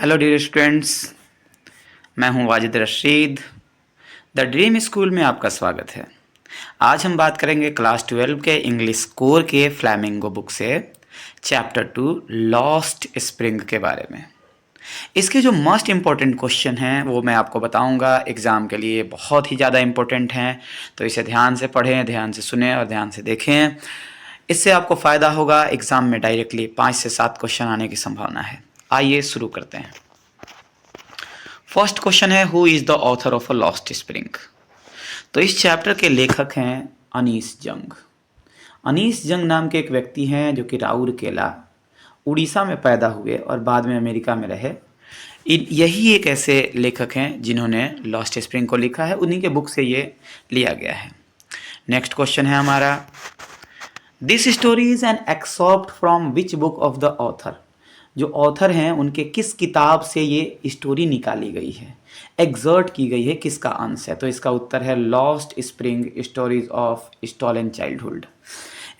Hello dear students, मैं हूं Wajid Rashid. The dream school में आपका स्वागत है। आज हम बात करेंगे क्लास 12 के इंग्लिश कोर के फ्लैमिंगो बुक से चैप्टर 2 लॉस्ट स्प्रिंग के बारे में। इसके जो मोस्ट इम्पॉर्टेंट क्वेश्चन हैं वो मैं आपको बताऊंगा। एग्ज़ाम के लिए बहुत ही ज़्यादा इम्पोर्टेंट हैं, तो इसे ध्यान से पढ़ें, ध्यान से सुनें और ध्यान से देखें। इससे आपको फ़ायदा होगा। एग्ज़ाम में डायरेक्टली 5 से 7 क्वेश्चन आने की संभावना है। आइए शुरू करते हैं। फर्स्ट क्वेश्चन है, who is the author of a lost spring. तो इस चैप्टर के लेखक हैं अनीस जंग। अनीस जंग नाम के एक व्यक्ति हैं जो कि राउरकेला उड़ीसा में पैदा हुए और बाद में अमेरिका में रहे। यही एक ऐसे लेखक हैं जिन्होंने लॉस्ट स्प्रिंग को लिखा है। उन्हीं के बुक से ये लिया गया है। नेक्स्ट क्वेश्चन है हमारा, this story is an excerpt from which book of the author. जो ऑथर हैं उनके किस किताब से ये स्टोरी निकाली गई है, एग्जर्ट की गई है, किसका अंश है। तो इसका उत्तर है lost spring stories of stolen childhood.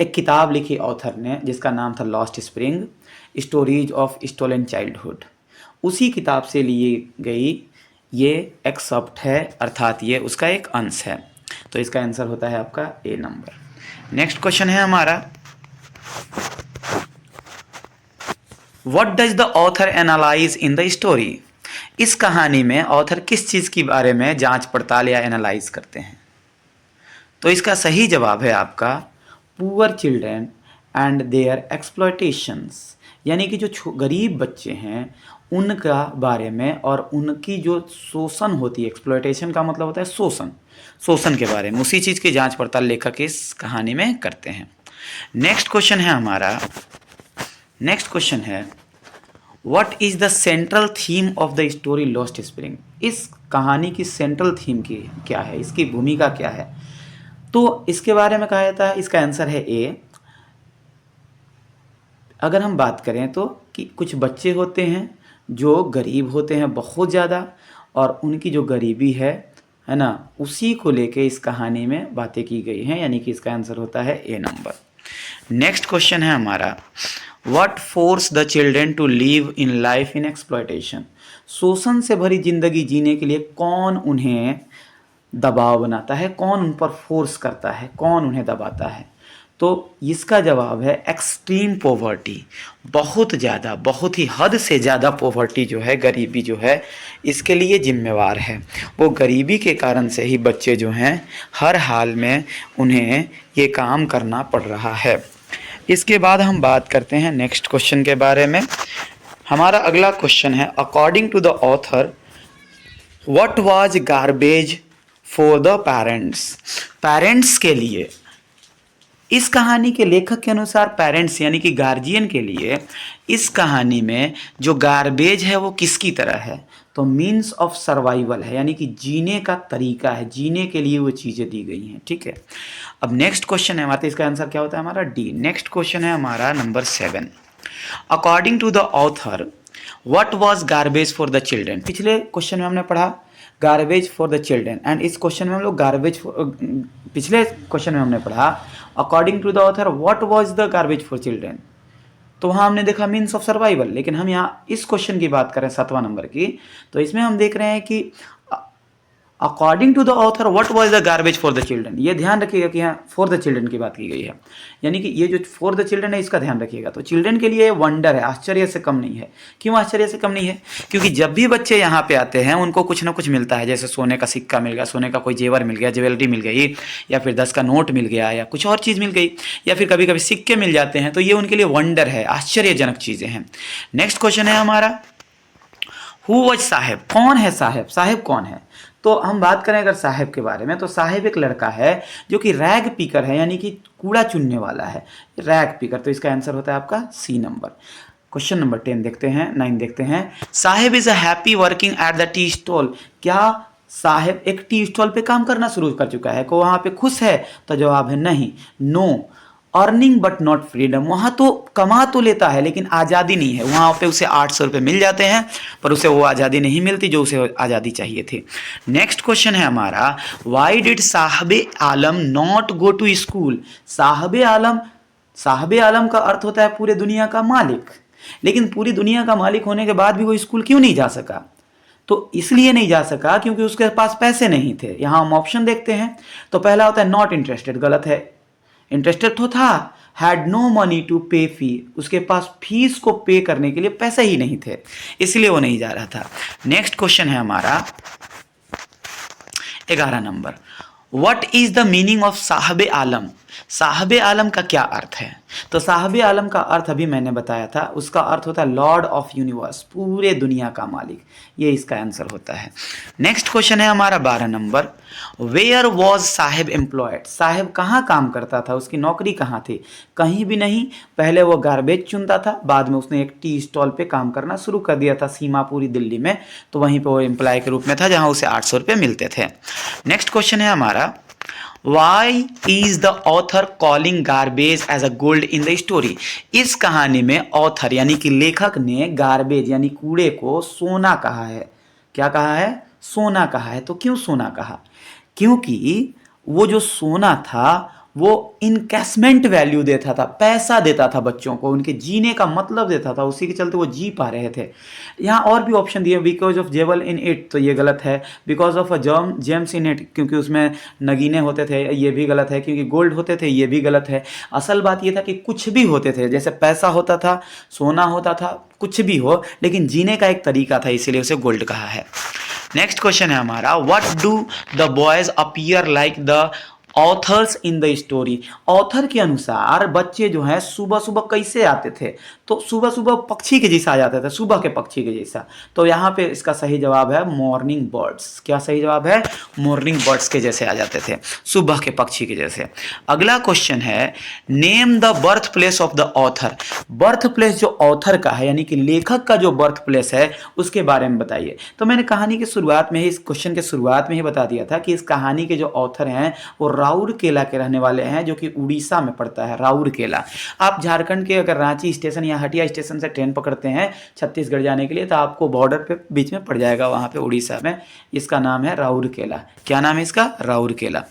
एक किताब लिखी ऑथर ने जिसका नाम था lost spring stories of stolen childhood. उसी किताब से ली गई ये एक्सर्प्ट है, अर्थात ये उसका एक अंश है। तो इसका आंसर होता है आपका ए नंबर। नेक्स्ट क्वेश्चन है हमारा, What does the author analyze in the story? इस कहानी में ऑथर किस चीज़ के बारे में जांच पड़ताल या एनालाइज करते हैं। तो इसका सही जवाब है आपका पुअर चिल्ड्रेन एंड देयर एक्सप्लॉयटेशंस, यानी कि जो गरीब बच्चे हैं उनका बारे में और उनकी जो शोषण होती है। एक्सप्लॉयटेशन का मतलब होता है शोषण, शोषण के बारे में, उसी चीज़ की जांच पड़ताल लेखक इस कहानी में करते हैं। नेक्स्ट क्वेश्चन है हमारा, नेक्स्ट क्वेश्चन है, what is the central theme of the story lost spring. इस कहानी की सेंट्रल थीम की क्या है, इसकी भूमिका क्या है। तो इसके बारे में कहा जाता है, इसका आंसर है ए। अगर हम बात करें तो कि कुछ बच्चे होते हैं जो गरीब होते हैं बहुत ज़्यादा, और उनकी जो गरीबी है ना, उसी को लेके इस कहानी में बातें की गई हैं, यानी कि इसका आंसर होता है ए नंबर। नेक्स्ट क्वेश्चन है हमारा, What force the children to live in life in exploitation? शोषण से भरी जिंदगी जीने के लिए कौन उन्हें दबाव बनाता है, कौन उन पर फोर्स करता है, कौन उन्हें दबाता है। तो इसका जवाब है एक्सट्रीम पॉवर्टी। बहुत ज़्यादा, बहुत ही हद से ज़्यादा पॉवर्टी जो है, गरीबी जो है, इसके लिए जिम्मेवार है। वो गरीबी के कारण से ही बच्चे जो हैं हर हाल में उन्हें ये काम करना पड़ रहा है। इसके बाद हम बात करते हैं नेक्स्ट क्वेश्चन के बारे में। हमारा अगला क्वेश्चन है, according to the author what was garbage for the parents. Parents के लिए, इस कहानी के लेखक के अनुसार पेरेंट्स यानी कि गार्जियन के लिए इस कहानी में जो गार्बेज है वो किसकी तरह है। तो मीन्स ऑफ सर्वाइवल है, यानी कि जीने का तरीका है, जीने के लिए वो चीज़ें दी गई हैं। ठीक है, अब नेक्स्ट क्वेश्चन है हमारा, इसका आंसर क्या होता है हमारा डी। नेक्स्ट क्वेश्चन है हमारा number 7, according to the author what was garbage for the children. पिछले क्वेश्चन में हमने पढ़ा garbage for the children, and इस क्वेश्चन में हम लोग पिछले क्वेश्चन में हमने पढ़ा according to the author what was the garbage for children. तो वहाँ हमने देखा मीन्स ऑफ सर्वाइवल, लेकिन हम यहाँ इस क्वेश्चन की बात करें 7वां नंबर की, तो इसमें हम देख रहे हैं कि according to the author what was the garbage for the children. ये ध्यान रखिएगा कि यहाँ फॉर द चिल्ड्रन की बात की गई है, यानी कि ये जो फॉर द चिल्ड्रन है इसका ध्यान रखिएगा। तो चिल्ड्रन के लिए वंडर है, आश्चर्य से कम नहीं है। क्यों आश्चर्य से कम नहीं है? क्योंकि जब भी बच्चे यहाँ पे आते हैं उनको कुछ ना कुछ मिलता है, जैसे सोने का सिक्का मिल गया, सोने का कोई जेवर मिल गया, ज्वेलरी मिल गई, या फिर 10 का नोट मिल गया, या कुछ और चीज़ मिल गई, या फिर कभी कभी सिक्के मिल जाते हैं। तो ये उनके लिए वंडर है, आश्चर्यजनक चीज़ें हैं। नेक्स्ट क्वेश्चन है हमारा, हु वाज साहेब। कौन है साहेब, साहेब कौन है। तो हम बात करें अगर साहेब के बारे में, तो साहेब एक लड़का है जो कि रैग पिकर है, यानी कि कूड़ा चुनने वाला है, रैग पिकर। तो इसका आंसर होता है आपका सी नंबर। क्वेश्चन नंबर 10 देखते हैं, 9 देखते हैं, Saheb is a happy working at the tea stall. क्या साहेब एक टी स्टॉल पे काम करना शुरू कर चुका है, को वहाँ पे खुश है। तो जवाब है नहीं, no. Earning but not freedom, वहाँ तो कमा तो लेता है लेकिन आज़ादी नहीं है। वहाँ पे उसे 800 रुपये मिल जाते हैं पर उसे वो आज़ादी नहीं मिलती जो उसे आज़ादी चाहिए थी। नेक्स्ट क्वेश्चन है हमारा, why did Sahebe Alam not go to school. Sahebe Alam, Sahebe Alam का अर्थ होता है पूरे दुनिया का मालिक। लेकिन पूरी दुनिया का मालिक होने के बाद भी वो स्कूल क्यों नहीं जा सका? तो इसलिए नहीं जा सका क्योंकि उसके पास पैसे नहीं थे। यहाँ हम ऑप्शन देखते हैं, तो पहला होता है नॉट इंटरेस्टेड, गलत है। इंटरेस्टेड तो था, हैड नो मनी टू पे फी, उसके पास फीस को पे करने के लिए पैसे ही नहीं थे, इसलिए वो नहीं जा रहा था। नेक्स्ट क्वेश्चन है हमारा 11 number, what is the meaning of साहब आलम? साहब आलम का क्या अर्थ है? तो साहब आलम का अर्थ अभी मैंने बताया था, उसका अर्थ होता है लॉर्ड ऑफ यूनिवर्स, पूरे दुनिया का मालिक। ये इसका आंसर होता है। नेक्स्ट क्वेश्चन है हमारा 12 number, where was Saheb employed? Saheb कहाँ काम करता था, उसकी नौकरी कहाँ थी? कहीं भी नहीं। पहले वो गार्बेज चुनता था, बाद में उसने एक टी स्टॉल पे काम करना शुरू कर दिया था सीमापुरी दिल्ली में, तो वहीं पे वो एम्प्लॉय के रूप में था जहाँ उसे 800 रुपये मिलते थे। नेक्स्ट क्वेश्चन है हमारा, Why is the author calling garbage as a gold in the story? इस कहानी में ऑथर यानी कि लेखक ने गार्बेज यानी कूड़े को सोना कहा है। क्या कहा है? सोना कहा है। तो क्यों सोना कहा? क्योंकि वो जो सोना था वो इनकेसमेंट वैल्यू देता था, पैसा देता था बच्चों को, उनके जीने का मतलब देता था, उसी के चलते वो जी पा रहे थे। यहाँ और भी ऑप्शन दिए, बिकॉज ऑफ जेवल इन इट, तो ये गलत है। Because of a James in it, क्योंकि उसमें नगीने होते थे, ये भी गलत है। क्योंकि गोल्ड होते थे, ये भी गलत है। असल बात ये था कि कुछ भी होते थे, जैसे पैसा होता था, सोना होता था, कुछ भी हो, लेकिन जीने का एक तरीका था, इसीलिए उसे गोल्ड कहा है। नेक्स्ट क्वेश्चन है हमारा, what do the boys appear like the author's in the story? Author के अनुसार बच्चे जो हैं सुबह सुबह कैसे आते थे? तो सुबह सुबह पक्षी के जैसा आ जाते थे, सुबह के पक्षी के जैसा। तो यहाँ पे इसका सही जवाब है मॉर्निंग बर्ड्स। क्या सही जवाब है? मॉर्निंग बर्ड्स के जैसे आ जाते थे, सुबह के पक्षी के जैसे। अगला क्वेश्चन है, name the birth place of the author. Birth place जो ऑथर का है यानी कि लेखक का जो बर्थ प्लेस है उसके बारे में बताइए। तो मैंने कहानी के शुरुआत में ही, इस क्वेश्चन के शुरुआत में ही बता दिया था कि इस कहानी के जो ऑथर हैं वो राउरकेला के रहने वाले हैं, जो कि उड़ीसा में पड़ता है, राउरकेला। आप झारखंड के अगर रांची स्टेशन या हटिया स्टेशन से ट्रेन पकड़ते हैं छत्तीसगढ़ जाने के लिए, तो आपको बॉर्डर पे बीच में पड़ जाएगा, वहाँ पे उड़ीसा में। इसका नाम है राउरकेला। क्या नाम है इसका? Rourkela.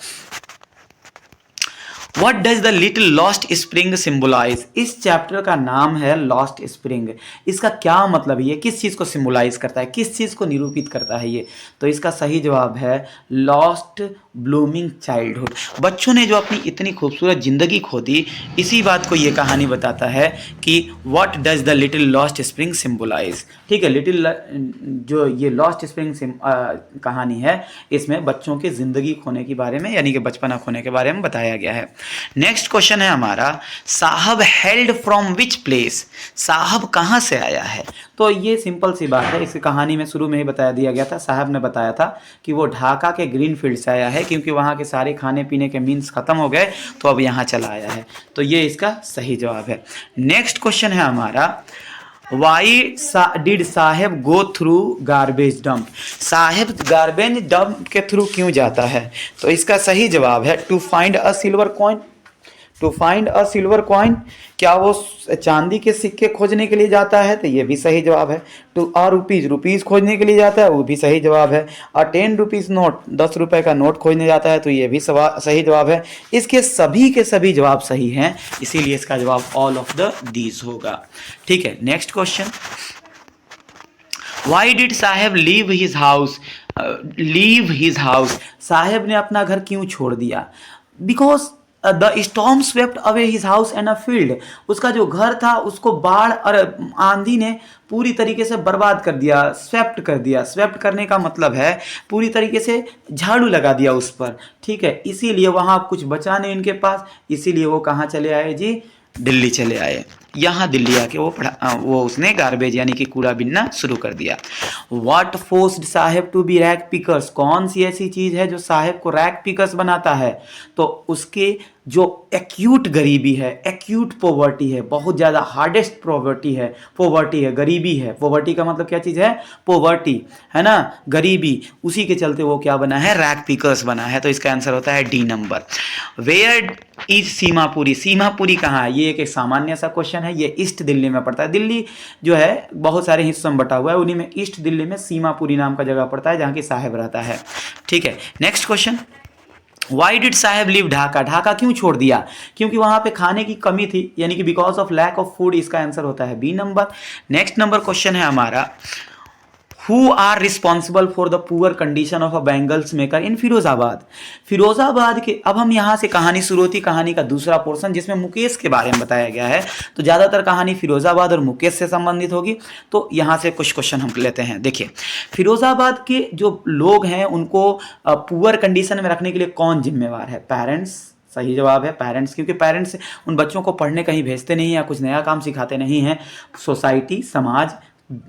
What does the little lost spring symbolize? इस चैप्टर का नाम है लॉस्ट स्प्रिंग। इसका क्या मतलब है? ये किस चीज़ को सिम्बोलाइज करता है, किस चीज़ को निरूपित करता है ये? तो इसका सही जवाब है लॉस्ट ब्लूमिंग चाइल्डहुड। बच्चों ने जो अपनी इतनी खूबसूरत ज़िंदगी खो दी, इसी बात को ये कहानी बताता है कि what does the little lost spring symbolise. ठीक है, लिटिल जो ये लॉस्ट स्प्रिंग कहानी है, इसमें बच्चों के ज़िंदगी खोने के बारे में यानी कि बचपना खोने के बारे में बताया गया है। नेक्स्ट क्वेश्चन है हमारा, साहब हेल्ड फ्रॉम विच प्लेस? साहब कहाँ से आया है? तो ये सिंपल सी बात है, इस कहानी में शुरू में ही बता दिया गया था, साहब ने बताया था कि वो ढाका के ग्रीन फील्ड से आया है, क्योंकि वहाँ के सारे खाने पीने के मीन्स खत्म हो गए, तो अब यहाँ चला आया है। तो ये इसका सही जवाब है। नेक्स्ट क्वेश्चन है हमारा, why did Saheb go through garbage dump? Saheb garbage dump के थ्रू क्यों जाता है? तो इसका सही जवाब है to find a silver coin. To find a silver coin, क्या वो चांदी के सिक्के खोजने के लिए जाता है? तो ये भी सही जवाब है। टू अ रुपीज़, रुपीज़ खोजने के लिए जाता है, वो भी सही जवाब है। अ 10 रुपीज़ नोट, 10 रुपए का नोट खोजने जाता है, तो ये भी सही जवाब है। इसके सभी के सभी जवाब सही हैं, इसीलिए इसका जवाब ऑल ऑफ द दीज होगा। ठीक है, next question, why did Saheb leave his house? Leave his house, Saheb ने अपना घर क्यों छोड़ दिया? Because the storm swept away his house and a field. उसका जो घर था उसको बाढ़ और आंधी ने पूरी तरीके से बर्बाद कर दिया, स्वेप्ट कर दिया। स्वेप्ट करने का मतलब है पूरी तरीके से झाड़ू लगा दिया उस पर। ठीक है, इसीलिए वहाँ कुछ बचा नहीं उनके पास, इसीलिए वो कहाँ चले आए जी? दिल्ली चले आए। यहाँ दिल्ली आके वो उसने गार्बेज यानी कि कूड़ा बिनना शुरू कर दिया। What forced Saheb to be rag pickers? कौन सी ऐसी चीज़ है जो साहेब को रैक पिकर्स बनाता है? तो उसके जो एक्यूट गरीबी है, एक्यूट पॉवर्टी है, बहुत ज़्यादा हार्डेस्ट पॉवर्टी है, गरीबी है। पॉवर्टी का मतलब क्या चीज़ है? पॉवर्टी है ना, गरीबी। उसी के चलते वो क्या बना है? रैक पिकर्स बना है। तो इसका आंसर होता है D number. Where is Seemapuri? Seemapuri कहाँ है? ये एक सामान्य सा क्वेश्चन है। ये ईस्ट दिल्ली में पड़ता है। दिल्ली जो है बहुत सारे हिस्सों में बटा हुआ है, उन्हीं में ईस्ट दिल्ली में सीमापुरी नाम का जगह पड़ता है, जहाँ की साहेब रहता है। ठीक है, next question, why did Saheb leave Dhaka, Dhaka क्यों छोड़ दिया? क्योंकि वहां पे खाने की कमी थी, यानी कि because of lack of food, इसका आंसर होता है B number. Next number question है हमारा, who are responsible for the poor condition of a bangles maker in Firozabad? Firozabad के, अब हम यहाँ से कहानी शुरू होती, कहानी का दूसरा पोर्शन जिसमें मुकेश के बारे में बताया गया है, तो ज़्यादातर कहानी फिरोजाबाद और मुकेश से संबंधित होगी। तो यहाँ से कुछ क्वेश्चन हम लेते हैं। देखिए, फिरोजाबाद के जो लोग हैं उनको पुअर कंडीशन में रखने के लिए कौन जिम्मेवार है? पेरेंट्स, सही जवाब है पेरेंट्स, क्योंकि पेरेंट्स उन बच्चों को पढ़ने कहीं भेजते नहीं हैं या कुछ नया काम सिखाते नहीं हैं। सोसाइटी, समाज,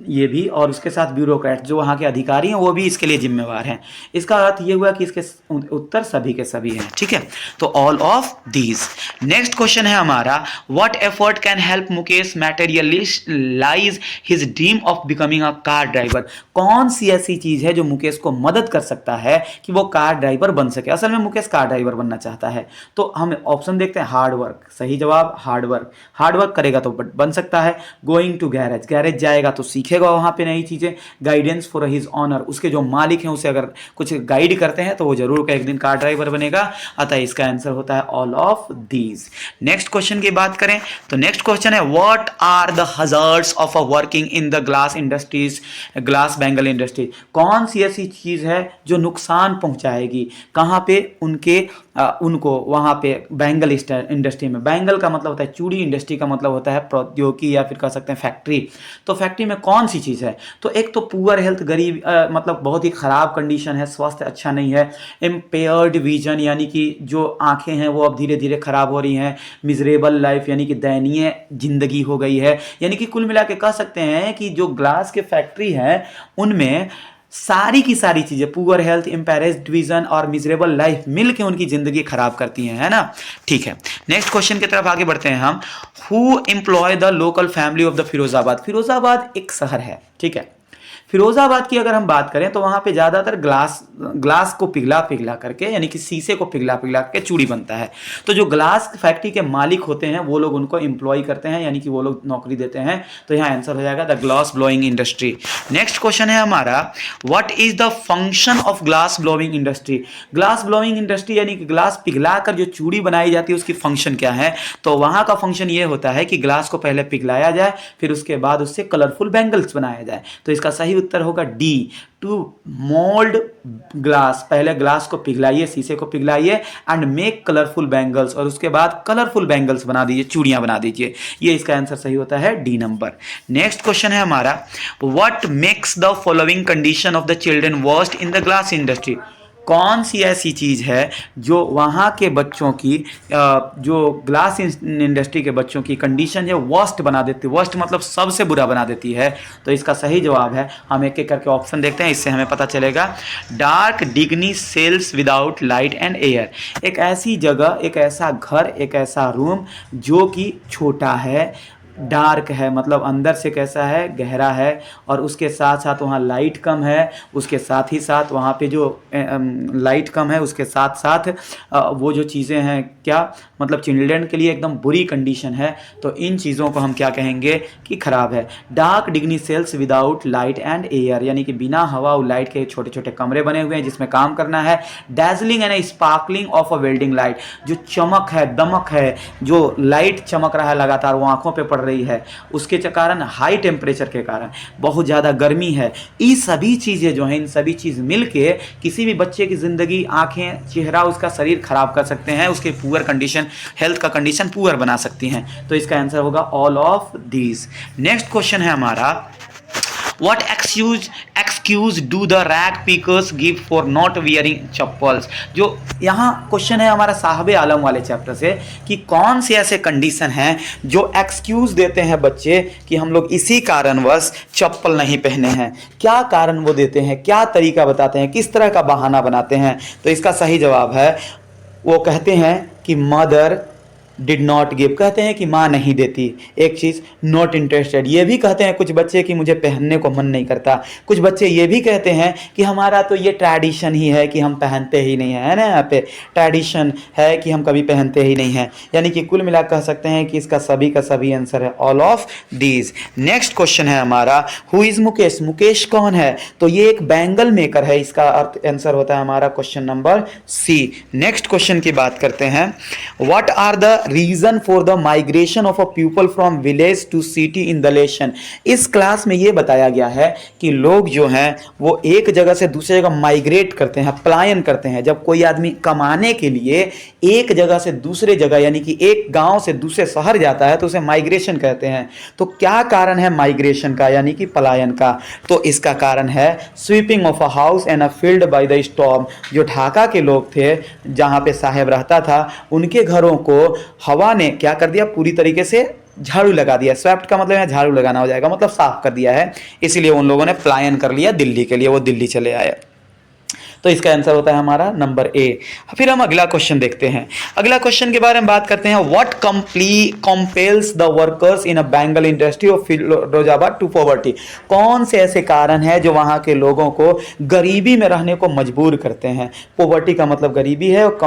ये भी, और उसके साथ ब्यूरोक्रेट जो वहाँ के अधिकारी हैं वो भी इसके लिए जिम्मेवार हैं। इसका अर्थ ये हुआ कि इसके उत्तर सभी के सभी हैं, ठीक है। तो all of these. Next question है हमारा, what effort can help Mukesh materialise his dream of becoming a car driver? कौन सी ऐसी चीज है जो मुकेश को मदद कर सकता है कि वो कार ड्राइवर बन सके? असल में मुकेश कार ड्राइवर बनना चाहता है, तो हम ऑप्शन देखते हैं। हार्ड वर्क, सही जवाब हार्ड वर्क। हार्ड वर्क करेगा तो बन सकता है। गोइंग टू गैरेज, गैरेज जाएगा तो सीखेगा वहां पे नई चीजें। गाइडेंस फॉर हिज ऑनर, उसके जो मालिक हैं उसे अगर कुछ गाइड करते हैं तो वो जरूर एक दिन कार ड्राइवर बनेगा। अतः इसका आंसर होता है all of these. Next question की बात करें तो नेक्स्ट क्वेश्चन है, what are the hazards of a working in the glass industries, glass bangle industry? कौन सी ऐसी चीज है जो नुकसान पहुंचाएगी? कहां पे? उनको वहां पे बैंगल इंडस्ट्री में। बैंगल का मतलब होता है चूड़ी, इंडस्ट्री का मतलब होता है प्रौद्योगिकी या फिर कह सकते हैं फैक्ट्री। तो फैक्ट्री में कौन सी चीज़ है? तो एक तो पुअर हेल्थ, गरीब, मतलब बहुत ही ख़राब कंडीशन है, स्वास्थ्य अच्छा नहीं है। इम्पेयर्ड विजन, यानी कि जो आंखें हैं वो अब धीरे धीरे ख़राब हो रही हैं। मिजरेबल लाइफ, यानी कि दयनीय जिंदगी हो गई है। यानी कि कुल मिला के कह सकते हैं कि जो ग्लास के फैक्ट्री है उनमें सारी की सारी चीजें, पुअर हेल्थ, इम्पेयर्ड विजन और मिजरेबल लाइफ मिलके उनकी जिंदगी खराब करती हैं, है ना। ठीक है, नेक्स्ट क्वेश्चन की तरफ आगे बढ़ते हैं हम। Who employ the local family of the Firozabad? Firozabad एक शहर है, ठीक है। फिरोजाबाद की अगर हम बात करें तो वहां पे ज्यादातर ग्लास को पिघला करके, यानी कि शीशे को पिघला के चूड़ी बनता है। तो जो ग्लास फैक्ट्री के मालिक होते हैं वो लोग उनको एम्प्लॉय करते हैं, यानी कि वो लोग नौकरी देते हैं। तो यहाँ आंसर हो जाएगा the glass blowing industry. Next question है हमारा, what is the function of glass blowing industry? Glass blowing industry यानी कि ग्लास पिघला कर जो चूड़ी बनाई जाती है उसकी फंक्शन क्या है? तो वहां का फंक्शन ये होता है कि ग्लास को पहले पिघलाया जाए, फिर उसके बाद उससे कलरफुल बैंगल्स बनाया जाए। तो इसका सही उत्तर होगा डी, टू मोल्ड ग्लास। पहले ग्लास को पिघलाइए, शीशे को पिघलाइए एंड मेक कलरफुल बैंगल्स, और उसके बाद कलरफुल बैंगल्स बना दीजिए, चूड़ियां बना दीजिए। ये इसका आंसर सही होता है डी नंबर। नेक्स्ट क्वेश्चन है हमारा, what makes the following condition of the children worst in the glass industry? कौन सी ऐसी चीज़ है जो वहाँ के बच्चों की, जो ग्लास इंडस्ट्री के बच्चों की कंडीशन है वर्स्ट बना देती है? वर्स्ट मतलब सबसे बुरा बना देती है। तो इसका सही जवाब है, हम एक एक करके ऑप्शन देखते हैं, इससे हमें पता चलेगा। डार्क डिग्नी cells without light and air, एक ऐसी जगह, एक ऐसा घर, एक ऐसा रूम जो कि छोटा है, डार्क है, मतलब अंदर से कैसा है, गहरा है, और उसके साथ साथ वहाँ लाइट कम है, उसके साथ ही साथ वहाँ पे जो लाइट कम है, उसके साथ साथ वो जो चीज़ें हैं, क्या मतलब चिल्ड्रन के लिए एकदम बुरी कंडीशन है। तो इन चीज़ों को हम क्या कहेंगे कि ख़राब है। डार्क डिग्नी cells without light and air, यानी कि बिना हवा और लाइट के छोटे छोटे कमरे बने हुए हैं जिसमें काम करना है। Dazzling and sparkling of a welding light, जो चमक है, दमक है, जो लाइट चमक रहा है लगातार, वो आंखों पे पड़ रही है, उसके कारण हाई टेम्परेचर के कारण बहुत ज़्यादा गर्मी है। ये सभी चीज़ें जो हैं, इन सभी चीज़ मिलके किसी भी बच्चे की ज़िंदगी, आंखें, चेहरा, उसका शरीर खराब कर सकते हैं, उसके पुअर कंडीशन, हेल्थ का कंडीशन पुअर बना सकती हैं। तो इसका आंसर होगा all of these. Next question है हमारा, What excuse do the rag pickers give for not wearing chappals? जो यहाँ क्वेश्चन है हमारा साहबे आलम वाले चैप्टर से, कि कौन से ऐसे कंडीशन हैं जो एक्सक्यूज देते हैं बच्चे कि हम लोग इसी कारणवश चप्पल नहीं पहने हैं। क्या कारण वो देते हैं, क्या तरीका बताते हैं, किस तरह का बहाना बनाते हैं? तो इसका सही जवाब है, वो कहते हैं कि डिड नॉट गिव, कहते हैं कि माँ नहीं देती। एक चीज़ नॉट इंटरेस्टेड, ये भी कहते हैं कुछ बच्चे कि मुझे पहनने को मन नहीं करता। कुछ बच्चे ये भी कहते हैं कि हमारा तो ये ट्रेडिशन ही है कि हम पहनते ही नहीं है ना, यहाँ पे ट्रेडिशन है कि हम कभी पहनते ही नहीं हैं। यानी कि कुल मिला कह सकते हैं कि इसका सभी का सभी आंसर है all of these. Next question है हमारा, हु इज मुकेश, मुकेश कौन है? तो ये एक बैंगल मेकर है, इसका अर्थ आंसर होता है हमारा question number C. Next question की बात करते हैं, what are the reason for the migration of a people from village to city in the lesson. इस क्लास में ये बताया गया है कि लोग जो हैं वो एक जगह से दूसरी जगह माइग्रेट करते हैं, पलायन करते हैं। जब कोई आदमी कमाने के लिए एक जगह से दूसरे जगह यानी कि एक गांव से दूसरे शहर जाता है तो उसे माइग्रेशन कहते हैं। तो क्या कारण है माइग्रेशन का यानी कि पलायन का? तो इसका कारण है sweeping of a house and a field by the storm. जो ढाका के लोग थे जहां पे साहेब रहता था, उनके घरों को हवा ने क्या कर दिया, पूरी तरीके से झाड़ू लगा दिया। स्वेप्ट का मतलब है झाड़ू लगाना हो जाएगा, मतलब साफ कर दिया है। इसीलिए उन लोगों ने पलायन कर लिया दिल्ली के लिए, वो दिल्ली चले आए। तो इसका आंसर होता है हमारा नंबर ए। फिर हम अगला क्वेश्चन देखते हैं। अगला क्वेश्चन के बारे में बात करते हैं, what compels the workers in a bangle industry of Firozabad to poverty. कौन से ऐसे कारण हैं जो वहां के लोगों को गरीबी में रहने को मजबूर करते हैं? पॉवर्टी का मतलब गरीबी है और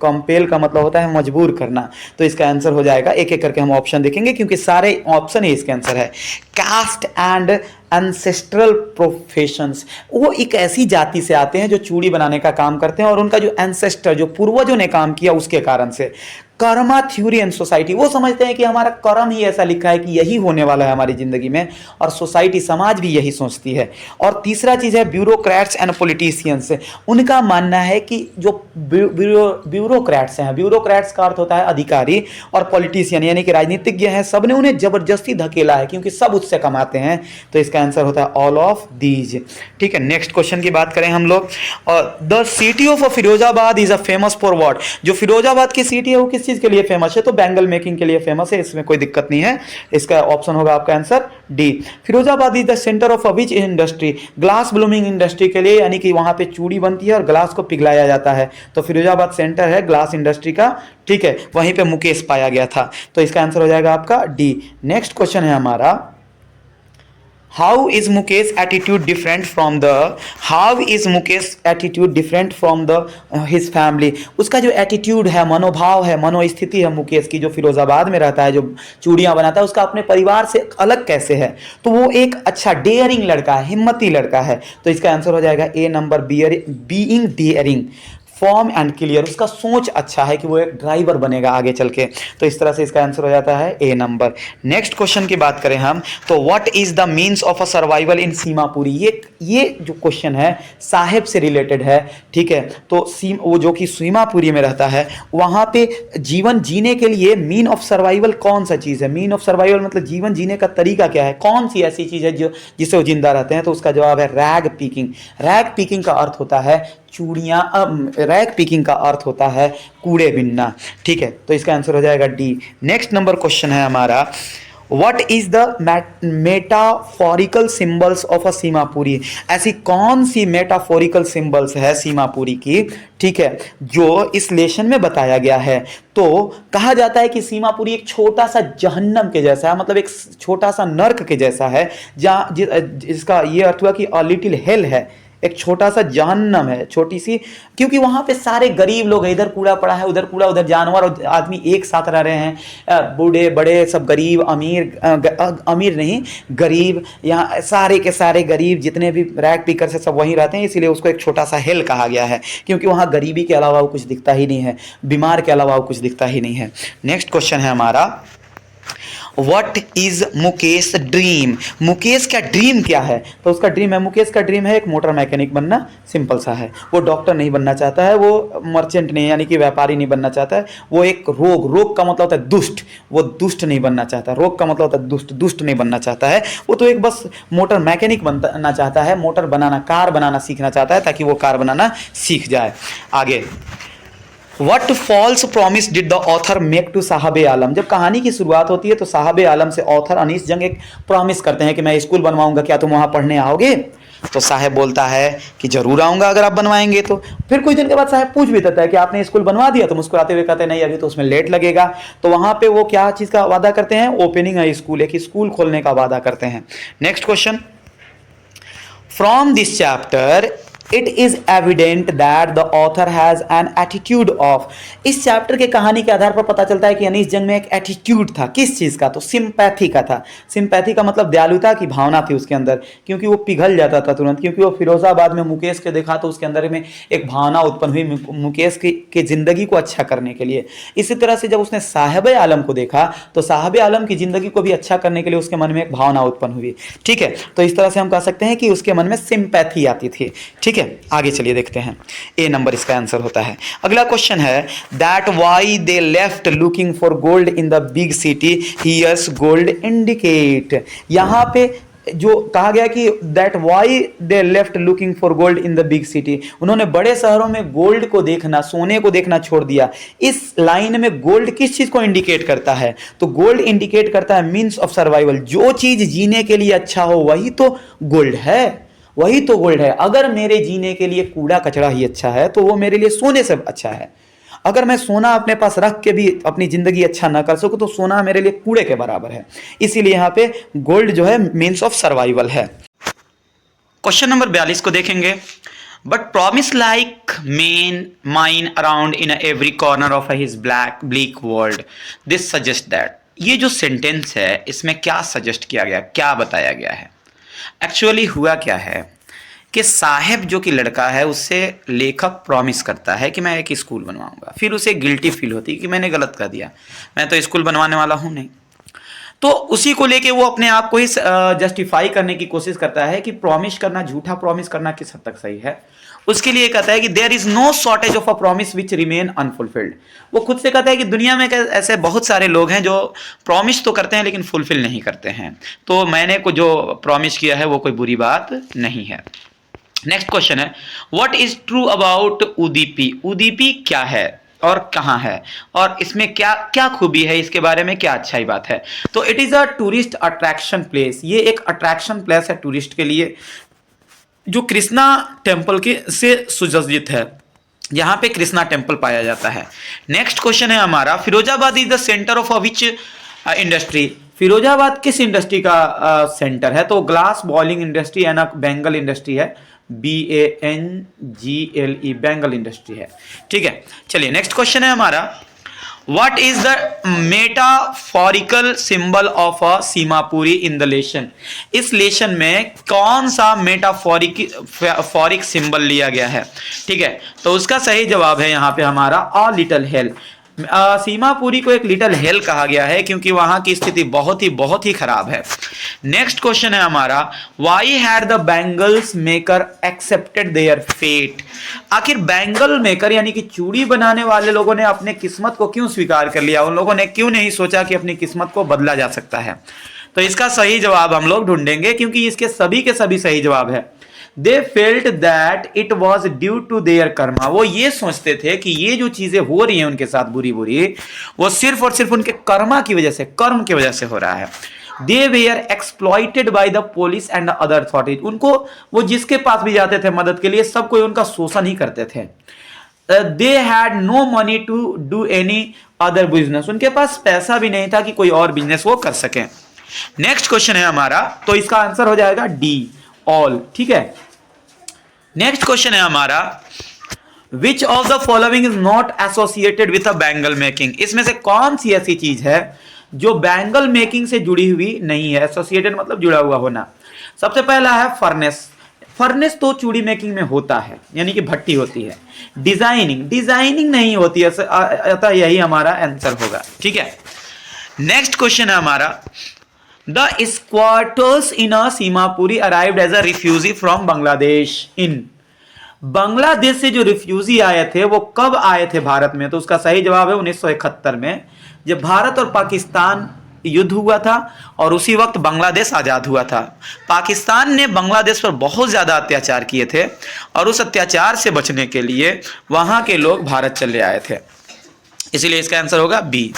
कंपेल का मतलब होता है मजबूर करना। तो इसका आंसर हो जाएगा, एक एक करके हम ऑप्शन देखेंगे क्योंकि सारे ऑप्शन ही इसके आंसर है। कास्ट एंड एंसेस्ट्रल प्रोफेशंस, वो एक ऐसी जाति से आते हैं जो चूड़ी बनाने का काम करते हैं और उनका जो एंसेस्टर, जो पूर्वजों ने काम किया उसके कारण से। कर्मा थ्योरी एंड सोसाइटी, वो समझते हैं कि हमारा कर्म ही ऐसा लिखा है कि यही होने वाला है हमारी जिंदगी में, और सोसाइटी समाज भी यही सोचती है। और तीसरा चीज है ब्यूरोक्रेट्स एंड पॉलिटिशियंस, उनका मानना है कि जो ब्यूरोक्रेट्स हैं, ब्यूरोक्रेट्स का अर्थ होता है अधिकारी, और पॉलिटिशियन यानी कि राजनीतिज्ञ हैं, सब ने उन्हें जबरदस्ती धकेला है क्योंकि सब उससे कमाते हैं। तो इसका आंसर होता है ऑल ऑफ दीज। ठीक है, नेक्स्ट क्वेश्चन की बात करें हम लोग, और the city of Firozabad is a famous for what. जो फिरोजाबाद की सिटी है वो किस चीज के लिए फेमस है? तो बैंगल मेकिंग के लिए फेमस है, इसमें कोई दिक्कत नहीं है। इसका ऑप्शन होगा आपका answer D. Firozabad is the centre of which industry, glass blooming industry के लिए, यानी कि वहां पे चूड़ी बनती है और ग्लास को पिघलाया जाता है। तो फिरोजाबाद सेंटर है ग्लास इंडस्ट्री का। ठीक है, वहीं पे मुकेश पाया गया था। तो इसका आंसर हो जाएगा आपका डी। नेक्स्ट क्वेश्चन है हमारा, How is Mukesh attitude different from the his family? उसका जो एटीट्यूड है, मनोभाव है, मनोस्थिति है मुकेश की, जो फिरोजाबाद में रहता है, जो चूड़ियाँ बनाता है, उसका अपने परिवार से अलग कैसे है? तो वो एक अच्छा डेयरिंग लड़का है, हिम्मती लड़का है। तो इसका आंसर हो जाएगा A number, being daring, form and clear, उसका सोच अच्छा है कि वो एक ड्राइवर बनेगा आगे चल के। तो इस तरह से इसका आंसर हो जाता है ए नंबर। नेक्स्ट क्वेश्चन की बात करें हम, तो what is the means of a survival इन सीमापुरी। ये जो क्वेश्चन है साहेब से रिलेटेड है। ठीक है, तो वो जो कि सीमापुरी में रहता है, वहां पे जीवन जीने के लिए मीन ऑफ सर्वाइवल कौन सा चीज है? मीन ऑफ सर्वाइवल मतलब जीवन जीने का तरीका क्या है, कौन सी ऐसी चीज है जो जिससे वो जिंदा रहते हैं? तो उसका जवाब है रैग पिकिंग। रैग पिकिंग का अर्थ होता है चूड़ियाँ, रैग पिकिंग का अर्थ होता है कूड़े बिनना। ठीक है, तो इसका आंसर हो जाएगा डी। नेक्स्ट नंबर क्वेश्चन है हमारा, what is the metaphorical symbols of a Seemapuri. ऐसी कौन सी मेटाफोरिकल सिंबल्स है सीमापुरी की, ठीक है, जो इस लेशन में बताया गया है? तो कहा जाता है कि सीमापुरी एक छोटा सा जहन्नम के जैसा है, मतलब एक छोटा सा नर्क के जैसा है, जहाँ जिसका ये अर्थ हुआ कि अ लिटिल हेल है, एक छोटा सा जहन्नम है, छोटी सी, क्योंकि वहां पे सारे गरीब लोग हैं, इधर कूड़ा पड़ा है, उधर कूड़ा, उधर जानवर और आदमी एक साथ रह रहे हैं, बूढ़े बड़े सब गरीब, अमीर नहीं गरीब, यहाँ सारे के सारे गरीब जितने भी रैग पीकर से सब वहीं रहते हैं। इसीलिए उसको एक छोटा सा हेल कहा गया है, क्योंकि वहाँ गरीबी के अलावा वो कुछ दिखता ही नहीं है, बीमार के अलावा वो कुछ दिखता ही नहीं है। नेक्स्ट क्वेश्चन है हमारा, what is Mukesh dream. Mukesh का ड्रीम क्या है? तो उसका ड्रीम है, मुकेश का ड्रीम है एक मोटर मैकेनिक बनना। सिंपल सा है, वो डॉक्टर नहीं बनना चाहता है, वो मर्चेंट नहीं यानी कि व्यापारी नहीं बनना चाहता है, वो एक रोग का मतलब होता है दुष्ट, वो दुष्ट नहीं बनना चाहता। रोग का मतलब होता है दुष्ट नहीं बनना चाहता है, वो तो एक बस मोटर मैकेनिक बनना चाहता है, मोटर बनाना, कार बनाना सीखना चाहता है ताकि वो कार बनाना सीख जाए। आगे, What false promise did the author make to साहब आलम। जब कहानी की शुरुआत होती है तो साहब आलम से ऑथर अनीस जंग एक प्रॉमिस करते हैं कि मैं स्कूल बनवाऊंगा, क्या तुम वहां पढ़ने आओगे? तो साहब बोलता है कि जरूर आऊंगा अगर आप बनवाएंगे तो। फिर कुछ दिन के बाद साहब पूछ भी देता है कि आपने स्कूल बनवा दिया, तो मुस्कुराते हुए कहते हैं नहीं अभी तो उसमें लेट लगेगा। तो वहां पे वो क्या चीज का वादा करते हैं, ओपनिंग अ स्कूल, एक स्कूल खोलने का वादा करते हैं। Next question, from this chapter it is evident that the author has an attitude of. इस चैप्टर के कहानी के आधार पर पता चलता है कि अनीस जंग में एक एटीट्यूड था। किस चीज का, तो सिंपैथी का था। सिंपैथी का मतलब दयालुता की भावना थी उसके अंदर, क्योंकि वो पिघल जाता था तुरंत, क्योंकि वो फिरोजाबाद में मुकेश के देखा तो उसके अंदर में एक भावना उत्पन्न हुई मुकेश की जिंदगी को अच्छा करने के लिए। इसी तरह से जब उसने साहिब आलम को देखा तो साहिब आलम की जिंदगी को भी अच्छा करने के लिए उसके मन में एक भावना उत्पन्न हुई। ठीक है, तो इस तरह से हम कह सकते हैं कि उसके मन में सिंपैथी आती थी। ठीक है, आगे चलिए देखते हैं। ए नंबर इसका आंसर होता है। अगला क्वेश्चन है that why they left looking for gold in the big city, here's gold indicate. यहां पे जो कहा गया कि that why they left looking for gold in the big city, उन्होंने बड़े शहरों में गोल्ड को देखना, सोने को देखना छोड़ दिया। इस लाइन में गोल्ड किस चीज को इंडिकेट करता है, तो गोल्ड इंडिकेट करता है मींस ऑफ सर्वाइवल। जो चीज जीने के लिए अच्छा हो वही तो गोल्ड है, वही तो गोल्ड है। अगर मेरे जीने के लिए कूड़ा कचरा ही अच्छा है तो वो मेरे लिए सोने से अच्छा है। अगर मैं सोना अपने पास रख के भी अपनी जिंदगी अच्छा ना कर सकूं तो सोना मेरे लिए कूड़े के बराबर है। इसीलिए यहां पे गोल्ड जो है मीन्स ऑफ सर्वाइवल है। क्वेश्चन नंबर 42 को देखेंगे। But promise like main mine around in every corner of his black world, this suggest that. ये जो सेंटेंस है इसमें क्या सजेस्ट किया गया, क्या बताया गया है। एक्चुअली हुआ क्या है कि साहेब जो कि लड़का है उससे लेखक प्रॉमिस करता है कि मैं एक स्कूल बनवाऊंगा, फिर उसे गिल्टी फील होती है कि मैंने गलत कर दिया, मैं तो स्कूल बनवाने वाला हूं नहीं। तो उसी को लेके वो अपने आप को ही जस्टिफाई करने की कोशिश करता है कि प्रॉमिस करना, झूठा प्रॉमिस करना किस हद तक सही है। उसके लिए कहता है कि there is no shortage of a promise which remain unfulfilled. वो खुद से कहता है कि दुनिया में ऐसे बहुत सारे लोग हैं जो प्रॉमिस तो करते हैं लेकिन फुलफिल नहीं करते हैं, तो मैंने को जो प्रॉमिस किया है वो कोई बुरी बात नहीं है। नेक्स्ट क्वेश्चन है what is true about Udupi. Udupi क्या है और कहाँ है और इसमें क्या क्या खूबी है, इसके बारे में क्या अच्छाई बात है। तो it is a tourist attraction place. ये एक अट्रैक्शन प्लेस है टूरिस्ट के लिए, जो कृष्णा टेम्पल के से सुसज्जित है। यहाँ पे कृष्णा टेम्पल पाया जाता है। नेक्स्ट क्वेश्चन है हमारा Firozabad is the centre of which industry. Firozabad किस इंडस्ट्री का सेंटर है, तो glass bowling industry and Bengal industry है, BANGLE बेंगल इंडस्ट्री है। ठीक है, चलिए नेक्स्ट क्वेश्चन है हमारा What is the metaphorical symbol of a Seemapuri in the लेशन। इस लेशन में कौन सा मेटाफोरिक सिंबल लिया गया है। ठीक है, तो उसका सही जवाब है यहाँ पे हमारा अ लिटिल हेल। सीमापुरी को एक लिटिल हेल कहा गया है क्योंकि वहां की स्थिति बहुत ही खराब है। नेक्स्ट क्वेश्चन है हमारा why had the bangles maker accepted their fate. आखिर बैंगल मेकर यानी कि चूड़ी बनाने वाले लोगों ने अपने किस्मत को क्यों स्वीकार कर लिया, उन लोगों ने क्यों नहीं सोचा कि अपनी किस्मत को बदला जा सकता है। तो इसका सही जवाब हम लोग ढूंढेंगे क्योंकि इसके सभी के सभी सही जवाब है। They felt that it was due to their karma। वो ये सोचते थे कि ये जो चीजें हो रही हैं उनके साथ बुरी बुरी, वो सिर्फ और सिर्फ उनके कर्मा की वजह से, कर्म की वजह से हो रहा है। They were exploited by the police and other authorities। उनको, वो जिसके पास भी जाते थे मदद के लिए, सब कोई उनका शोषण ही करते थे। They had no money to do any other business। उनके पास पैसा भी नहीं था कि कोई और बिजनेस वो कर सके। नेक्स्ट क्वेश्चन है हमारा, तो इसका आंसर हो जाएगा डी ऑल। ठीक है, नेक्स्ट क्वेश्चन है हमारा which of the following is not associated with a bangle making. इसमें से कौन सी ऐसी चीज है जो बैंगल मेकिंग से जुड़ी हुई नहीं है। एसोसिएटेड मतलब जुड़ा हुआ होना। सबसे पहला है फर्नेस। फर्नेस तो चूड़ी मेकिंग में होता है, यानी कि भट्टी होती है। डिजाइनिंग, डिजाइनिंग नहीं होती है, अतः यही हमारा आंसर होगा। ठीक है, नेक्स्ट क्वेश्चन है हमारा The squatters in a Seemapuri arrived as a refugee from Bangladesh in। Bangladesh से जो रिफ्यूजी आए थे वो कब आए थे भारत में, तो उसका सही जवाब है 1971 में, जब भारत और पाकिस्तान युद्ध हुआ था और उसी वक्त बांग्लादेश आजाद हुआ था। पाकिस्तान ने बांग्लादेश पर बहुत ज्यादा अत्याचार किए थे और उस अत्याचार से बचने के लिए वहां के लोग भारत चले आए थे, इसीलिए इसका आंसर होगा बी।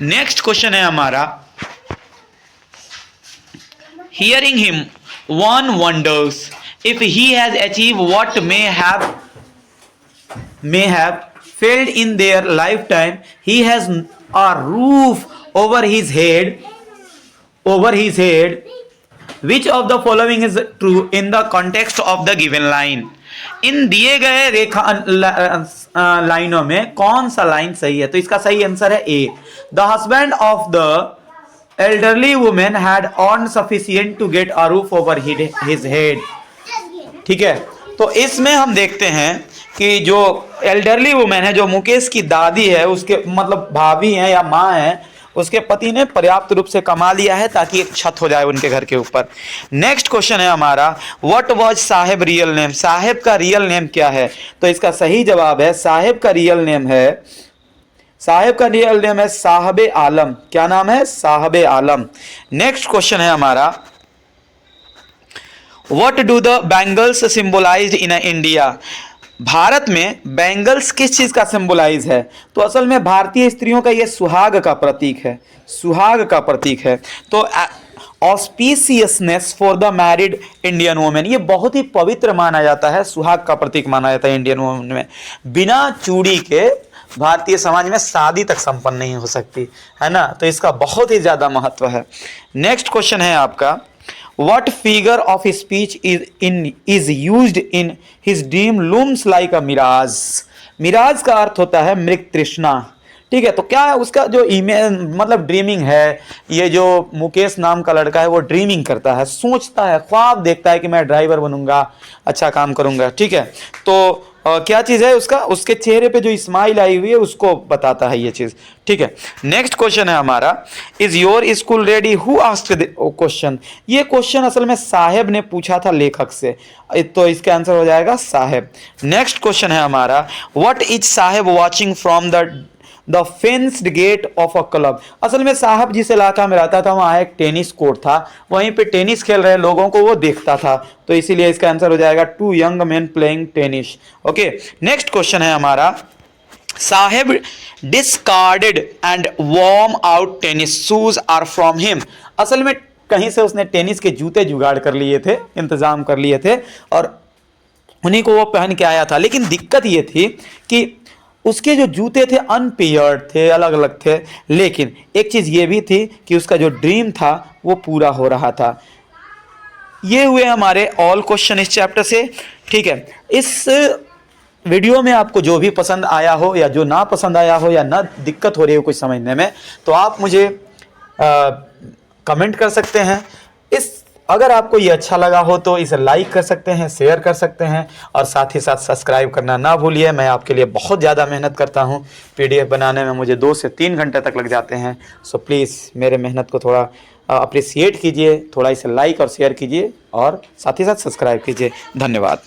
नेक्स्ट क्वेश्चन है हमारा Hearing him one wonders if he has achieved what may have failed in their lifetime, he has a roof over his head, which of the following is true in the context of the given line? इन दिए गए रेखा लाइनों में कौन सा line सही है? तो इसका सही आंसर है A, the husband of the elderly woman had earned sufficient to get a roof over his head. ठीक है, तो इसमें हम देखते हैं कि जो एल्डरली वुमेन है, जो मुकेश की दादी है, उसके मतलब भाभी हैं या माँ है, उसके पति ने पर्याप्त रूप से कमा लिया है ताकि एक छत हो जाए उनके घर के ऊपर। नेक्स्ट क्वेश्चन है हमारा, what was Saheb real name? Saheb का रियल नेम क्या है? तो इसका सही जवाब है, साहेब का रियल नेम है साहबे आलम। क्या नाम है? साहबे आलम। नेक्स्ट क्वेश्चन है हमारा, what do the bangles symbolised in India? Bharat में बैंगल्स किस चीज का सिंबलाइज है? तो असल में भारतीय स्त्रियों का यह सुहाग का प्रतीक है, तो auspiciousness for the married Indian women, ये बहुत ही पवित्र माना जाता है, सुहाग का प्रतीक माना जाता है इंडियन वुमेन में। बिना चूड़ी के भारतीय समाज में शादी तक संपन्न नहीं हो सकती है ना, तो इसका बहुत ही ज्यादा महत्व है। नेक्स्ट क्वेश्चन है आपका, What figure of speech is used in his dream looms like a mirage? Miraj का अर्थ होता है मृग तृष्णा। ठीक है, तो क्या है उसका जो इमेज मतलब ड्रीमिंग है, ये जो मुकेश नाम का लड़का है वो ड्रीमिंग करता है, सोचता है, ख्वाब देखता है कि मैं ड्राइवर बनूंगा, अच्छा काम करूंगा। ठीक है, तो क्या चीज है उसका, उसके चेहरे पे जो स्माइल आई हुई है उसको बताता है ये चीज। ठीक है, नेक्स्ट क्वेश्चन है हमारा, is your school ready? Who asked the question? ये क्वेश्चन असल में साहेब ने पूछा था लेखक से, तो इसका आंसर हो जाएगा साहेब। नेक्स्ट क्वेश्चन है हमारा, what is Saheb watching from the fenced gate of a club? असल में साहब जिस इलाका में रहता था वहां एक टेनिस कोर्ट था, वहीं पे टेनिस खेल रहे लोगों को वो देखता था, तो इसीलिए इसका आंसर हो जाएगा two young man playing tennis. Okay, next question है हमारा, Saheb discarded and worn out tennis shoes are from him? असल में कहीं से उसने टेनिस के जूते जुगाड़ कर लिए थे, इंतजाम कर लिए थे और उन्हीं को वो पहन के आया था। लेकिन दिक्कत ये थी कि उसके जो जूते थे अनपेयर्ड थे, अलग अलग थे, लेकिन एक चीज ये भी थी कि उसका जो ड्रीम था वो पूरा हो रहा था। ये हुए हमारे ऑल क्वेश्चन इस चैप्टर से। ठीक है, इस वीडियो में आपको जो भी पसंद आया हो या जो ना पसंद आया हो या ना दिक्कत हो रही हो कुछ समझने में, तो आप मुझे कमेंट कर सकते हैं। अगर आपको ये अच्छा लगा हो तो इसे लाइक कर सकते हैं, शेयर कर सकते हैं और साथ ही साथ सब्सक्राइब करना ना भूलिए। मैं आपके लिए बहुत ज़्यादा मेहनत करता हूँ, पीडीएफ बनाने में मुझे 2 से 3 घंटे तक लग जाते हैं। सो प्लीज़ मेरे मेहनत को थोड़ा अप्रिसिएट कीजिए, थोड़ा इसे लाइक और शेयर कीजिए और साथ ही साथ सब्सक्राइब कीजिए। धन्यवाद।